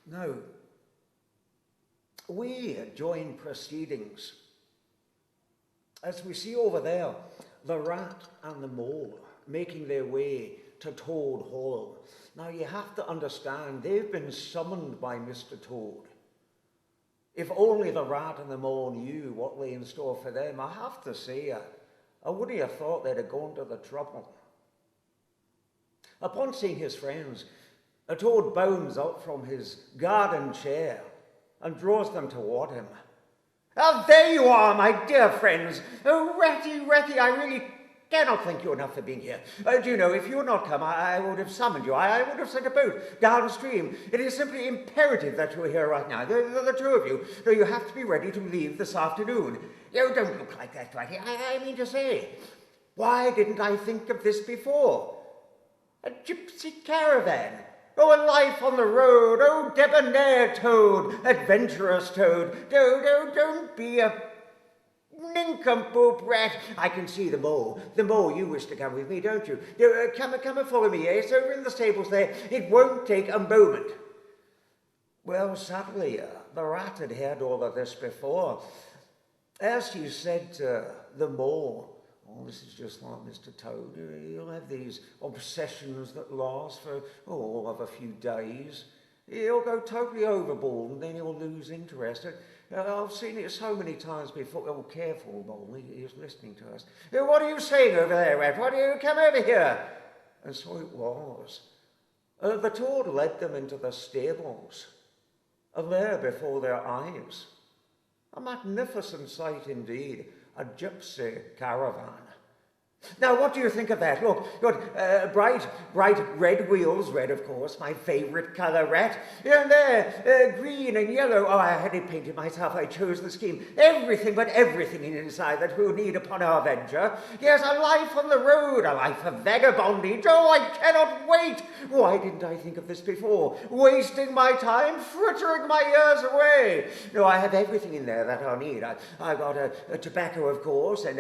Now, we join proceedings as we see over there the rat and the mole making their way to Toad Hall. Now, you have to understand, they've been summoned by Mr. Toad. If only the rat and the mole knew what lay in store for them, I have to say, I wouldn't have thought they'd have gone to the trouble. Upon seeing his friends, a Toad bounds up from his garden chair and draws them toward him. "Oh, there you are, my dear friends. Oh, Ratty, I really cannot thank you enough for being here. Do you know, if you had not come, I would have summoned you. I would have sent a boat downstream. It is simply imperative that you are here right now, the two of you. Though you have to be ready to leave this afternoon. Oh, don't look like that, Ratty. I mean to say, why didn't I think of this before? A gypsy caravan. Oh, a life on the road. Oh, debonair Toad, adventurous Toad. Don't be a nincompoop rat. I can see the mole. The mole, you wish to come with me, don't you? Come and follow me, yes? Over in the stables there. It won't take a moment." Well, sadly, the rat had heard all of this before. As he said to the mole, "Oh, this is just like Mr. Toad. He'll have these obsessions that last for all of a few days. He'll go totally overboard and then he'll lose interest. I've seen it so many times before." Oh, careful, Mole, he's listening to us. "What are you saying over there, Rat? Why do you come over here?" And so it was. The Toad led them into the stables, and there before their eyes, a magnificent sight indeed, a gypsy caravan. Now, what do you think of that? Look, bright red wheels, red, of course, my favourite colour, Rat. And there, green and yellow. Oh, I had it painted myself. I chose the scheme. Everything but everything inside that we'll need upon our venture. Yes, a life on the road, a life of vagabondage. Oh, I cannot wait. Why didn't I think of this before? Wasting my time, frittering my years away. No, I have everything in there that I'll need. I've got a tobacco, of course, and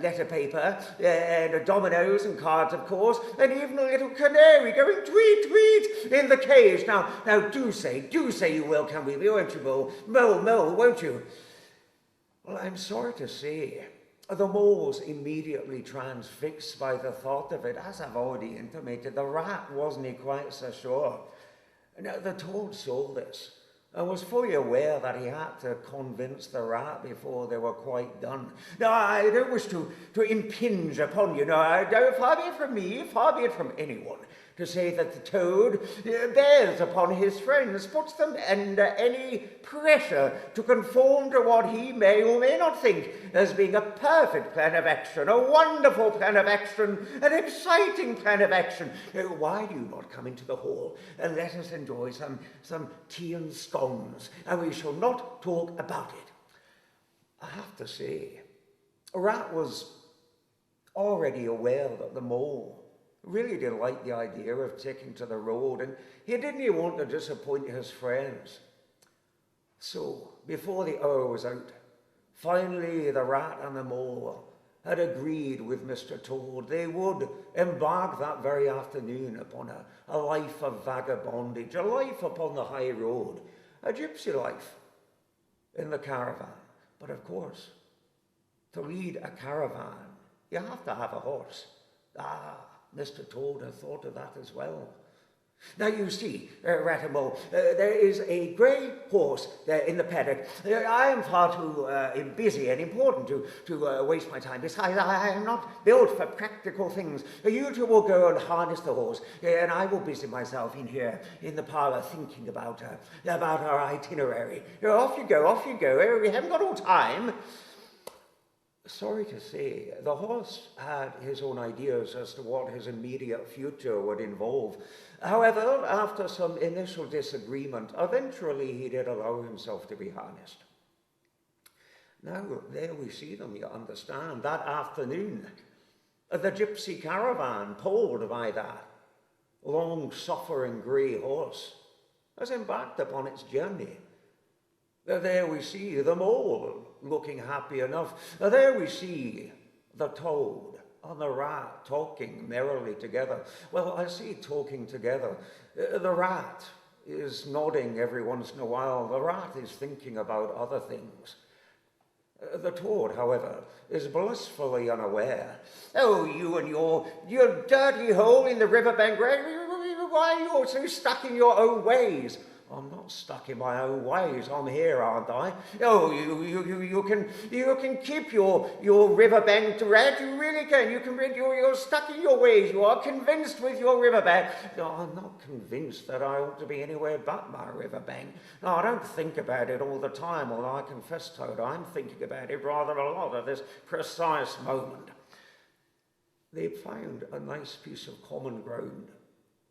letter paper, and dominoes and cards, of course, and even a little canary going tweet, tweet in the cage. Now, do say you will come with me, won't you, Mole? Mole, won't you? Well, I'm sorry to say, the mole's immediately transfixed by the thought of it. As I've already intimated, the rat wasn't quite so sure. Now, the Toad saw this and was fully aware that he had to convince the rat before they were quite done. Now, I don't wish to impinge upon you. No, far be it from me, far be it from anyone, to say that the Toad bears upon his friends, puts them under any pressure to conform to what he may or may not think as being a perfect plan of action, a wonderful plan of action, an exciting plan of action. Why do you not come into the hall and let us enjoy some tea and scones, and we shall not talk about it? I have to say, Rat was already aware that the mole really didn't like the idea of taking to the road, and he didn't want to disappoint his friends. So, before the hour was out, finally the rat and the mole had agreed with Mr. Toad they would embark that very afternoon upon a life of vagabondage, a life upon the high road, a gypsy life in the caravan. But of course, to lead a caravan, you have to have a horse. Mr. Toad had thought of that as well. Now, you see, Rat and Mole, there is a grey horse there in the paddock. I am far too busy and important to waste my time. Besides, I am not built for practical things. You two will go and harness the horse, and I will busy myself in here in the parlour thinking about our itinerary. Off you go. We haven't got all time. Sorry to say, the horse had his own ideas as to what his immediate future would involve. However, after some initial disagreement, eventually he did allow himself to be harnessed. Now, there we see them, you understand, that afternoon. The gypsy caravan, pulled by that long-suffering grey horse, has embarked upon its journey. There we see the mole looking happy enough. There we see the Toad and the rat talking merrily together. Well, I see talking together. The rat is nodding every once in a while. The rat is thinking about other things. The toad, however, is blissfully unaware. Oh, you and your dirty hole in the riverbank, why are you so stuck in your own ways? I'm not stuck in my own ways. I'm here, aren't I? Oh, you can keep your riverbank rat. You really can. You're stuck in your ways. You are convinced with your riverbank. No, I'm not convinced that I ought to be anywhere but my riverbank. No, I don't think about it all the time, although I confess, Toad, I'm thinking about it rather a lot at this precise moment. They found a nice piece of common ground,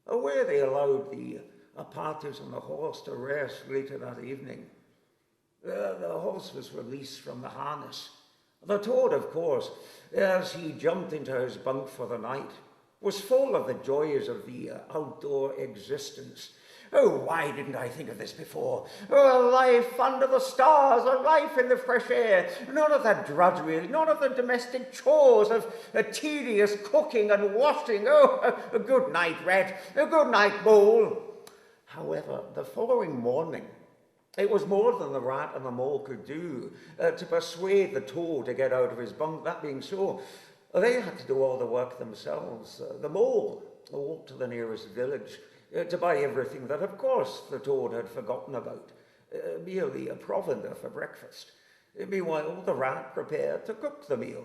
where they allowed the parties on the horse to rest later that evening. The horse was released from the harness. The toad, of course, as he jumped into his bunk for the night, was full of the joys of the outdoor existence. Oh, why didn't I think of this before? Oh, a life under the stars, a life in the fresh air, none of that drudgery, none of the domestic chores of tedious cooking and washing. Oh, a good night, rat, a good night, mole. However, the following morning, it was more than the rat and the mole could do to persuade the toad to get out of his bunk. That being so, they had to do all the work themselves. The mole walked to the nearest village to buy everything that, of course, the toad had forgotten about, merely a provender for breakfast. Meanwhile, the rat prepared to cook the meal.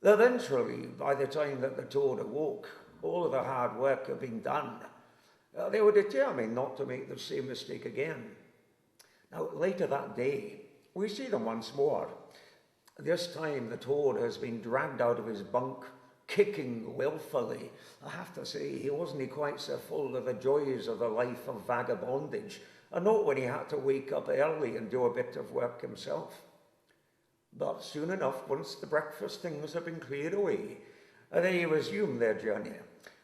Eventually, by the time that the toad awoke, all of the hard work had been done. They were determined not to make the same mistake again. Now, later that day, we see them once more. This time, the toad has been dragged out of his bunk, kicking willfully. I have to say, he wasn't quite so full of the joys of the life of vagabondage, and not when he had to wake up early and do a bit of work himself. But soon enough, once the breakfast things have been cleared away, they resume their journey.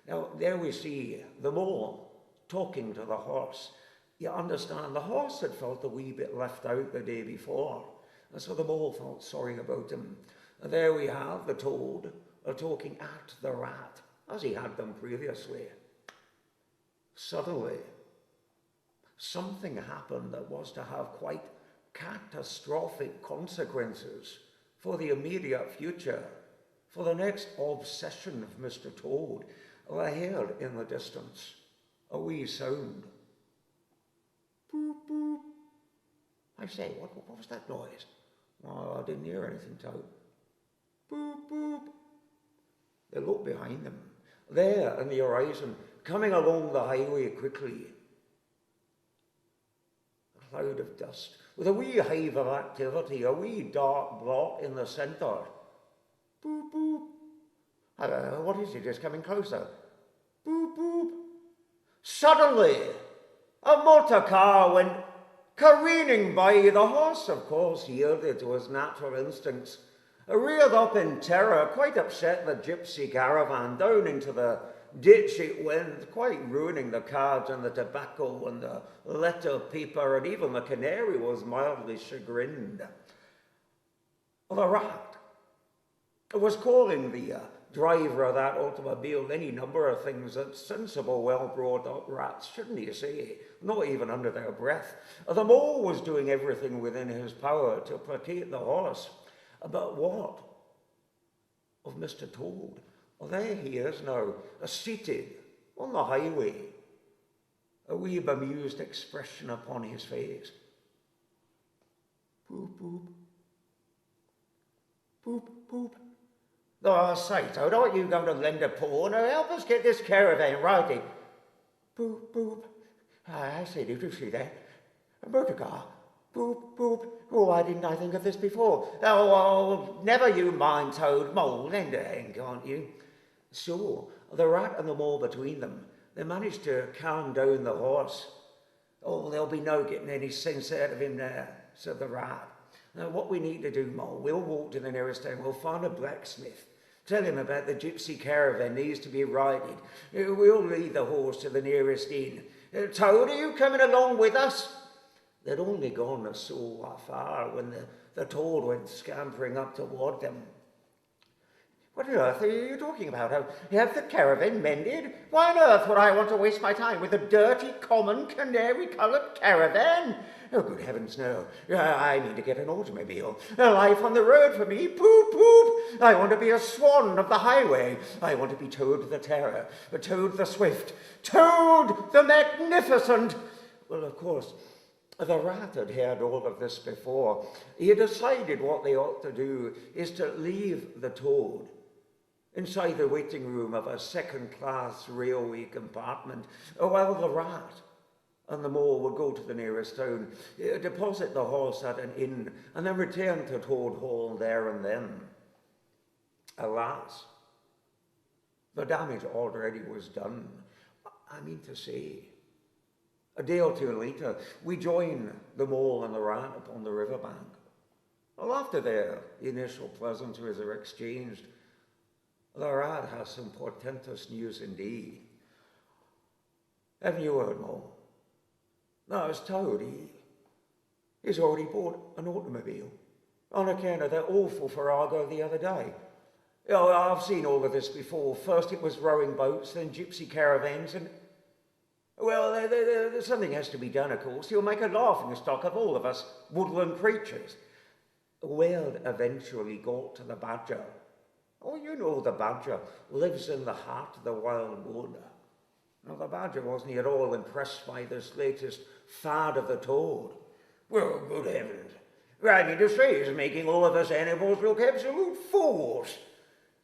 Now, there we see the mole talking to the horse. You understand, the horse had felt a wee bit left out the day before, and so the mole felt sorry about him. And there we have the toad talking at the rat, as he had done previously. Suddenly, something happened that was to have quite catastrophic consequences for the immediate future, for the next obsession of Mr. Toad. I heard in the distance a wee sound. Boop, boop. I say, what was that noise? Oh, I didn't hear anything, Toad. Boop, boop. They looked behind them. There in the horizon, coming along the highway quickly, a cloud of dust, with a wee hive of activity, a wee dark blot in the centre. Boop, boop. What is it? It's coming closer. Boop, boop. Suddenly, a motor car went careening by. The horse, of course, yielded to his natural instincts, reared up in terror, quite upset the gypsy caravan. Down into the ditch it went, quite ruining the cards and the tobacco and the letter paper, and even the canary was mildly chagrined. The rat was calling the driver of that automobile any number of things that sensible, well-brought-up rats shouldn't you say, not even under their breath. The mole was doing everything within his power to placate the horse. But what of Mr. Toad? Well, there he is now, seated on the highway, a wee bemused expression upon his face. Boop, boop. Boop, boop. Oh, say, Toad, aren't you going to lend a paw? Now, help us get this caravan righted. Boop, boop. I say, did you see that? A motor car. Boop, boop. Oh, why didn't I think of this before? Oh, never you mind, Toad. Mole, lend a hand, can't you? So, the rat and the mole between them, they managed to calm down the horse. Oh, there'll be no getting any sense out of him now, said the rat. Now, what we need to do, Mole, we'll walk to the nearest town, we'll find a blacksmith, tell him about the gypsy caravan needs to be righted. We'll lead the horse to the nearest inn. Toad, are you coming along with us? They'd only gone so far when the toad went scampering up toward them. What on earth are you talking about? Have the caravan mended? Why on earth would I want to waste my time with a dirty, common, canary-coloured caravan? Oh, good heavens, no. I mean to get an automobile. A life on the road for me. Poop, poop. I want to be a swan of the highway. I want to be Toad the Terror, Toad the Swift, Toad the Magnificent. Well, of course, the rat had heard all of this before. He had decided what they ought to do is to leave the toad inside the waiting room of a second-class railway compartment, while the rat and the mole would go to the nearest town, deposit the horse at an inn, and then return to Toad Hall there and then. Alas, the damage already was done. I mean to say, a day or two later, we join the mole and the rat upon the riverbank. Well, after their initial pleasantries are exchanged, the rat has some portentous news indeed. Haven't you heard, Mole? No, it's Toad. He's already bought an automobile on account of that awful farrago the other day. Oh, I've seen all of this before. First it was rowing boats, then gypsy caravans, and well, something has to be done, of course. He'll make a laughing stock of all of us woodland creatures. Word eventually got to the badger. Oh, you know the badger lives in the heart of the wild wood. Now, the badger wasn't at all impressed by this latest fad of the toad. Well, good heavens. I mean to say, he's making all of us animals look absolute fools.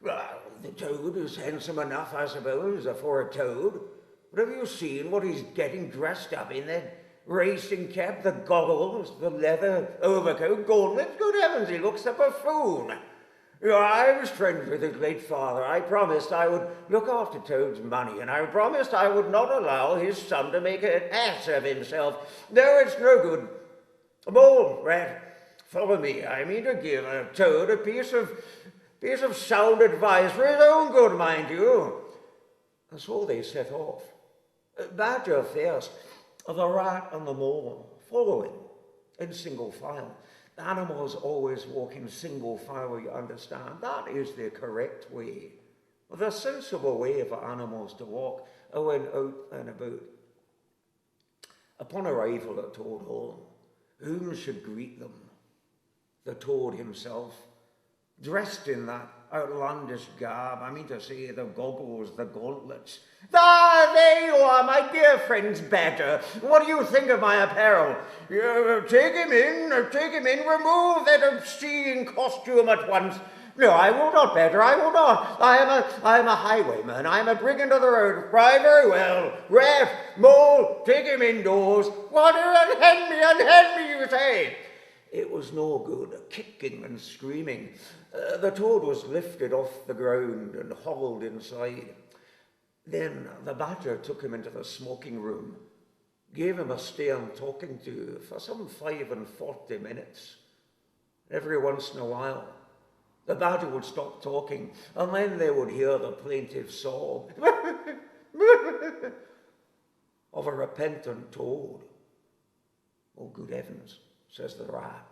Well, the toad is handsome enough, I suppose, for a toad. But have you seen what he's getting dressed up in? That racing cap, the goggles, the leather overcoat, gauntlets? Good heavens, he looks a buffoon. I was friends with his late father. I promised I would look after Toad's money, and I promised I would not allow his son to make an ass of himself. No, it's no good. Mole, rat, follow me. I mean to give Toad a piece of sound advice for his own good, mind you. And so they set off. Badger first, the rat and the mole following in single file. Animals always walk in single file, you understand. That is the correct way, the sensible way for animals to walk when out and about. Upon arrival at Toad Hall, whom should greet them? The toad himself, dressed in that outlandish garb. I mean to say, the goggles, the gauntlets. Ah, there you are, my dear friends, Badger. What do you think of my apparel? Take him in, remove that obscene costume at once. No, I will not, Badger, I will not. I am a highwayman, I am a brigand of the road. Right, very well. Rat, mole, take him indoors. What, unhand me, you say? It was no good, kicking and screaming. The toad was lifted off the ground and hauled inside. Then the badger took him into the smoking room, gave him a stern talking to for some 45 minutes. Every once in a while, the badger would stop talking, and then they would hear the plaintive sob of a repentant toad. Oh, good heavens, says the rat.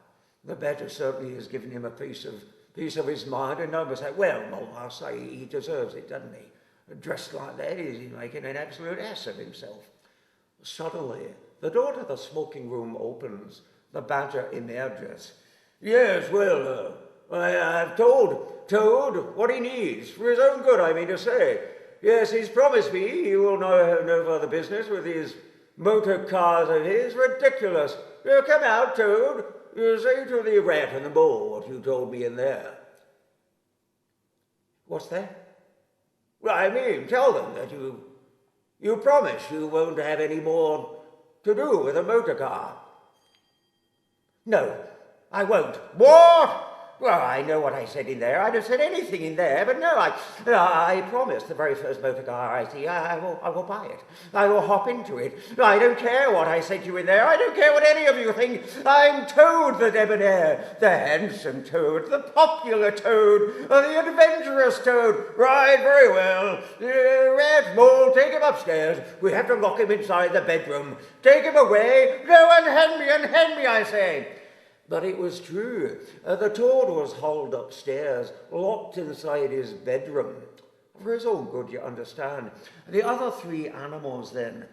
The badger certainly has given him a piece of his mind, and no mistake. Well, Mole, I'll say he deserves it, doesn't he? Dressed like that, he's making an absolute ass of himself. Suddenly, the door to the smoking room opens. The badger emerges. Yes, well, I've told Toad what he needs, for his own good, I mean to say. Yes, he's promised me he will no further business with these motor cars of his. Ridiculous. Come out, Toad. Say to the rat and the mole what you told me in there. What's that? Well, I mean, tell them that you promise you won't have any more to do with a motor car. No, I won't. What? Well, I know what I said in there. I'd have said anything in there, but no, I promise the very first motor car I see, I will buy it. I will hop into it. I don't care what I said to you in there. I don't care what any of you think. I'm Toad the debonair, the handsome Toad, the popular Toad, the adventurous Toad. Right, very well. Rat, mole, take him upstairs. We have to lock him inside the bedroom. Take him away. No, unhand me, I say. But it was true. The toad was hauled upstairs, locked inside his bedroom. For his own good, you understand. The other three animals then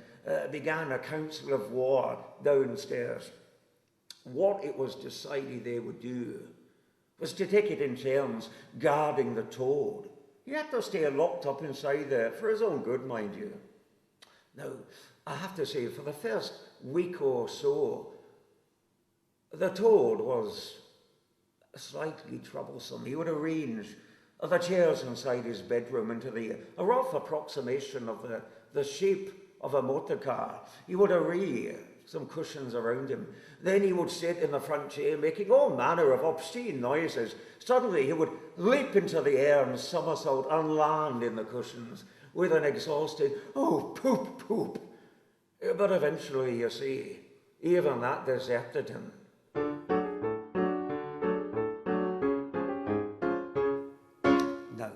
began a council of war downstairs. What it was decided they would do was to take it in turns guarding the toad. He had to stay locked up inside there, for his own good, mind you. Now, I have to say, for the first week or so, the toad was slightly troublesome. He would arrange the chairs inside his bedroom into a rough approximation of the shape of a motor car. He would array some cushions around him. Then he would sit in the front chair making all manner of obscene noises. Suddenly he would leap into the air and somersault and land in the cushions with an exhausted, "Oh, poop, poop." But eventually, you see, even that deserted him. Now,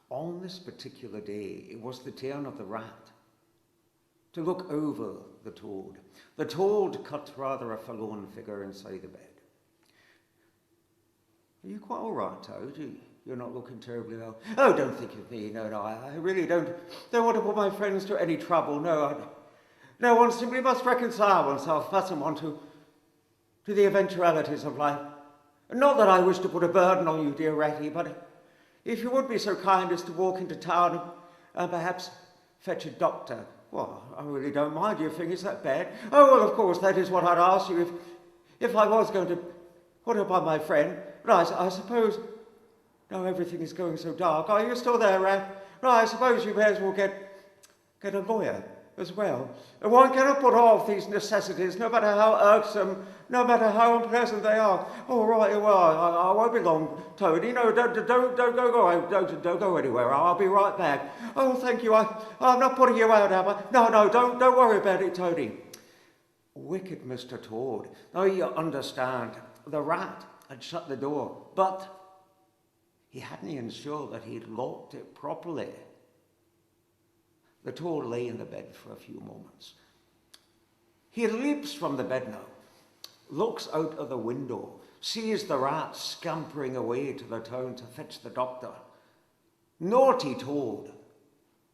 on this particular day, it was the turn of the rat to look over the toad. The toad cut rather a forlorn figure inside the bed. "Are you quite all right, Toad? You're not looking terribly well." "Oh, don't think of me. No, I really don't want to put my friends to any trouble. No, one simply must reconcile oneself first and one to the eventualities of life. Not that I wish to put a burden on you, dear Ratty, but if you would be so kind as to walk into town and perhaps fetch a doctor." "Well, I really don't mind your thing. Is that bad?" "Oh, well, of course, that is what I'd ask you if I was going to put upon my friend. But I suppose, now everything is going so dark. Are you still there, Rat? Right, I suppose you may as well get a lawyer as well. One cannot put off these necessities, no matter how irksome, no matter how unpleasant they are." "Oh, right, well, I won't be long, Tony. No, don't go anywhere. I'll be right back." "Oh, thank you. I'm not putting you out, am I?" No, don't worry about it, Tony." Wicked Mr. Toad. Now you understand, the rat had shut the door, but he hadn't ensured that he'd locked it properly. The toad lay in the bed for a few moments. He leaps from the bed now, looks out of the window, sees the rat scampering away to the town to fetch the doctor. Naughty Toad,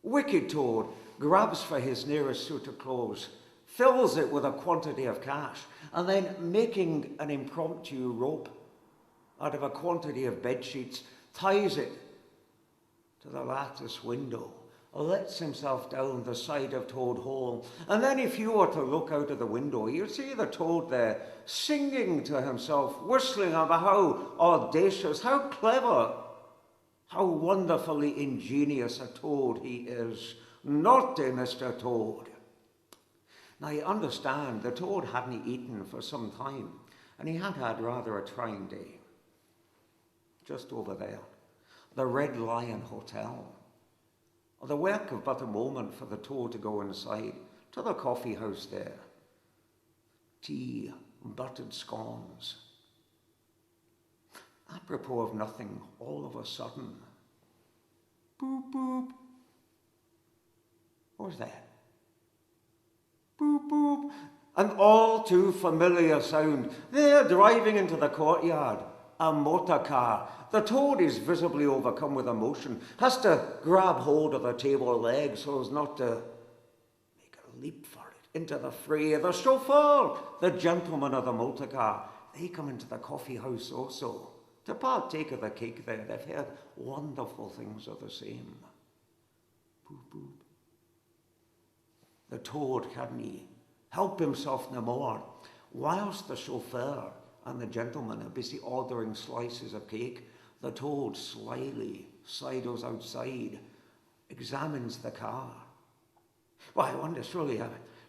wicked Toad, grabs for his nearest suit of clothes, fills it with a quantity of cash, and then, making an impromptu rope out of a quantity of bed sheets, ties it to the lattice window, lets himself down the side of Toad Hall, and then if you were to look out of the window, you'd see the toad there singing to himself, whistling about how audacious, how clever, how wonderfully ingenious a toad he is. Naughty Mr. Toad. Now you understand, the toad hadn't eaten for some time, and he had rather a trying day. Just over there, the Red Lion Hotel. The work of but a moment for the toad to go inside to the coffee house there. Tea, buttered scones. Apropos of nothing, all of a sudden, boop, boop. What was that? Boop, boop. An all too familiar sound. They're driving into the courtyard. A motor car. The toad is visibly overcome with emotion, has to grab hold of the table leg so as not to make a leap for it into the fray. The chauffeur, the gentleman of the motor car, they come into the coffee house also to partake of the cake there. They've heard wonderful things of the same. Boop, boop. The toad hadn't help himself no more, whilst the chauffeur and the gentleman are busy ordering slices of cake. The toad slyly sidles outside, examines the car. Well, I wonder, surely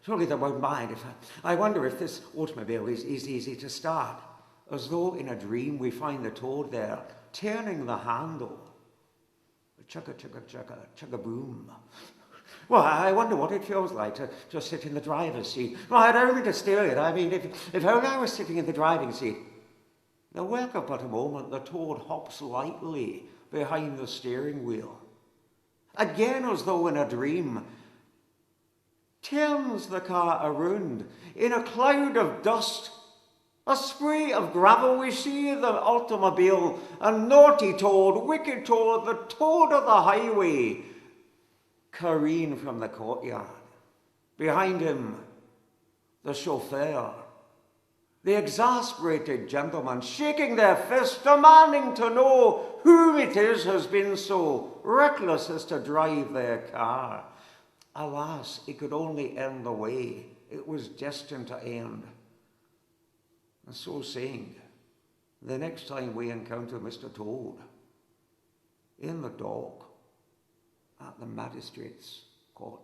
they won't mind if I wonder if this automobile is easy to start. As though in a dream, we find the toad there, turning the handle. Chugga, chugga, chugga, chugga, boom. Well, I wonder what it feels like to just sit in the driver's seat. Well, I don't mean to steal it. I mean, if only I was sitting in the driving seat. The work of but a moment, the toad hops lightly behind the steering wheel. Again, as though in a dream, turns the car around. In a cloud of dust, A spree of gravel we see the automobile, and naughty Toad, wicked Toad, the Toad of the highway, careen from the courtyard. Behind him, the chauffeur, the exasperated gentlemen, shaking their fists, demanding to know who it is has been so reckless as to drive their car. Alas, it could only end the way it was destined to end. And so saying, the next time we encounter Mr. Toad, in the dock, at the magistrate's court.